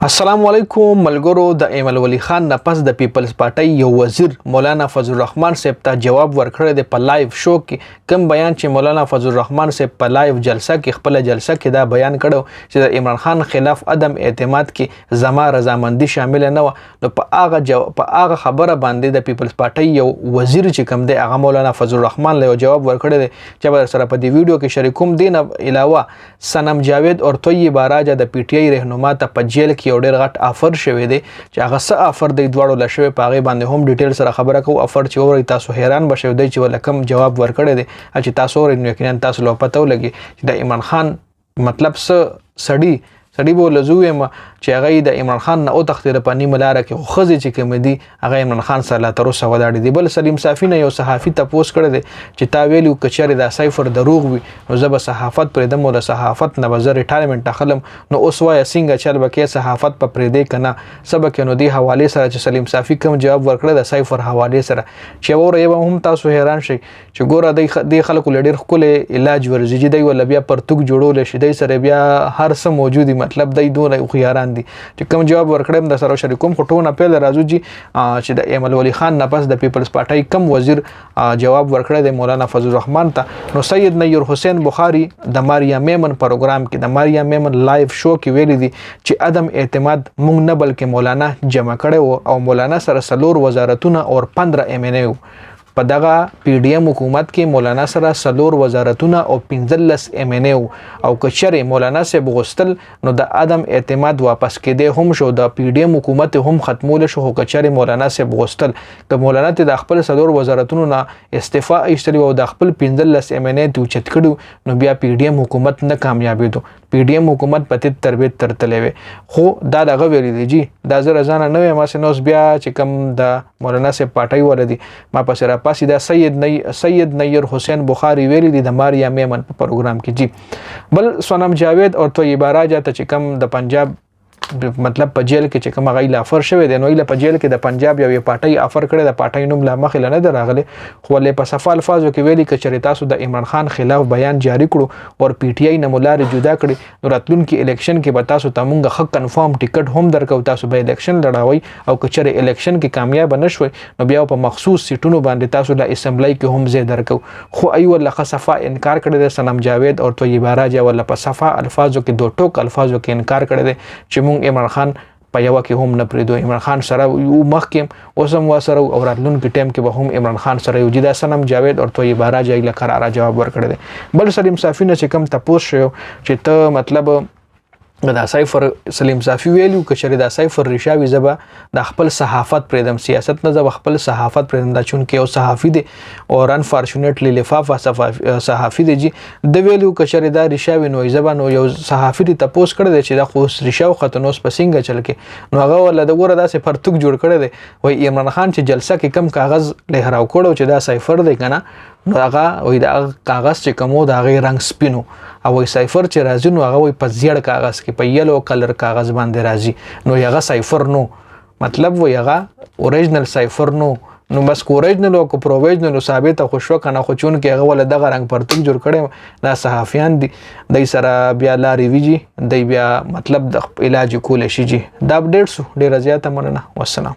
السلام علیکم ملګرو. د ایمل ولی خان نه پس د پیپلز پارټي یو وزیر مولانا فضل الرحمن صاحب ته جواب ورکړی دی په لایو شو کې. کوم بیان چې مولانا فضل الرحمن صاحب په لایو جلسه کې خپل جلسه کې دا بیان کړو چې د عمران خان خلاف عدم اعتماد کې زما رضامندي شامل نه و، نو په هغه خبره باندې د پیپلز پارټي یو وزیر چې کوم دی هغه مولانا فضل الرحمن له جواب ورکړی دی چې به سره په دې ویډیو کې شریکوم. دین علاوه سنم جاوید اور طیب راجا د پی ټی آی رهنما ته په جیل کې یو ډېر غټ افر شوی دی چې هغه څه افر دی دواړو له شوی په هغې باندې هم ډیټیل سره خبره کوو. افر چې اورئ تاسو حیران به شئ دی چې ولې کوم جواب ورکړی دی چې تاسو اورئ نو یقینا تاسو له پته ولګي چې د عمران خان مطلب څه سړي به ولزو یم چې هغه د عمران خان نه وتښتېده په نیمه لاره کې، خو ښځې چې کومې دي هغه عمران خان سره لا تر اوسه ولاړې دي. بل سلیم صافي نه یو صحافي تپوس کړی دی چې تا ویلي که چېرې دا سایفر دروغ وي نو زه به صحافت پرېږدم او د صحافت نه به زه ریټایرمنټ اخلم. نو اوس وایه څنګه چل به کې صحافت په پرېږدې که نه څه به کې. نو دې حوالې سره چې سلیم صافي کوم جواب ورکړی د سایفر حوالې سره چې وروره یو هم تاسو حیران شئ چې ګوره دې خلکو له ډېر ښکلی علاج ورزي دی ولا بیا پرتوک جوړولی شي، دی سره بیا هر څه موجود دي، مطلب دی دونه خياران دي چې کوم جواب ورکړم د سره شریکوم. خو ټونه پیل راځو جی چې د ایمل ولی خان نه پس د پیپلز پارټي کم وزیر جواب ورکړی دی مولانا فضل الرحمن ته. نو سید نیر حسین بخاری د ماریا میمن پروګرام کې د ماریا میمن لایو شو کې ویلي دي چې عدم اعتماد مونږ نه بلکې مولانا جمع کړی او مولانا سره 4 وزارتونه او 15 MNA په دغه پی ډی ایم حکومت کې مولانا سره 4 وزارتونه او 15 MNA او کچره مولانا سے بغستل نو د عدم اعتماد واپس کېده هم شو، د پی ډی ایم حکومت هم ختمول شو. خو کچره مولانا سے بغستل که مولانا ته د خپل 4 وزارتونو نه استعفا ایستلی او د خپل 15 MNA ته چت کړو نو بیا پی ډی ایم حکومت نه کامیابېدو. پی ډی ایم حکومت په تربیت ترتلې وي. خو دا دغه ویلي دی جی دا زه رضانه نه یم نو بیا چې کوم د مولانا سے پارټي ولدي ما پس را پاسې دا سید نیر حسین بخاری ویلی دی د ماریا میمن په پروګرام کې جی. بل سنم جاوید او طیب راجا ته چې کوم د پنجاب مطلب په جیل کې چې کوم غیله افر شوی دی نو ایله په جیل کې د پنجاب یو پارټي افر کړی د پارټي نوم لا مخې نه دراغله، خو له په صفه الفاظو کې ویلي چې چېرې تاسو د عمران خان خلاف بیان جاری کړو او پی ټی آی نه مولار جدا کړي نو راتلونکي الیکشن کې به تاسو ته مونږ حق کنفرم ټیکټ هم درکو، تاسو به الیکشن لړاوي او که چېرې الیکشن کې کامیاب نشوي نو بیا په مخصوص سیټونو باندې تاسو د اسمبلی کې هم ځای درکو. خو ای ول صفه انکار کړی د سنم جاوید او طیب راجا ول په صفه الفاظو کې دوه ټوک الفاظو کې انکار کړی دی چې مونږ عمران خان په یو کې هم نه پرېږدو. عمران خان سره یو مخکې اوس هم ورسره او راتلونکي ټایم کې به هم عمران خان سره یو جدا. سنم جاوید او طیب راجا یې له قراره جواب ورکړی دی. بل سلیم صافي نه چې کوم تپوس شو چې ته مطلب دا سایفر سلیم صافي ویلو که چېرې دا سایفر ریشاوي زه به د خپل صحافت پرېږدم، سیاست نه زه به خپل صحافت پرېږدم. دا چونکې یو صحافي دی او انفارچونیټلی لفافه صحافي دی جی. د ویلو که چېرې دا ریشاوي نو زه به نو یو صحافي دی تپوس کړی دی چې دا خو ریشا وختو نو اوس په څنګه چل کې نو هغه ولا د ګوره داسې پرتوک جوړ کړی دی. وایي عمران خان چې جلسه کې کم کاغذ لهراو کړو چې دا سایفر دی که نه نو هغه وایي د کاغذ چې کوم و د هغې رنګ سپینو او وایي سایفر چې راځي نو هغه وایي په زیړ کاغذ کې په یلو کلر کاغذ باندې راځي نو هغه سایفر نو مطلب وایي هغه اوریجنل سایفر نو بس که اوریجنل او که پروویجنل ثابته خو شوه که نه، خو چونکې هغه ولا دغه رنګ پرتوک جوړ کړی دا صحافیان دي دی سره بیا لارې وي جي دی بیا مطلب د علاج کولی شي جي. دا اپډیټ سو ډېره زیاته مننه. والسلام.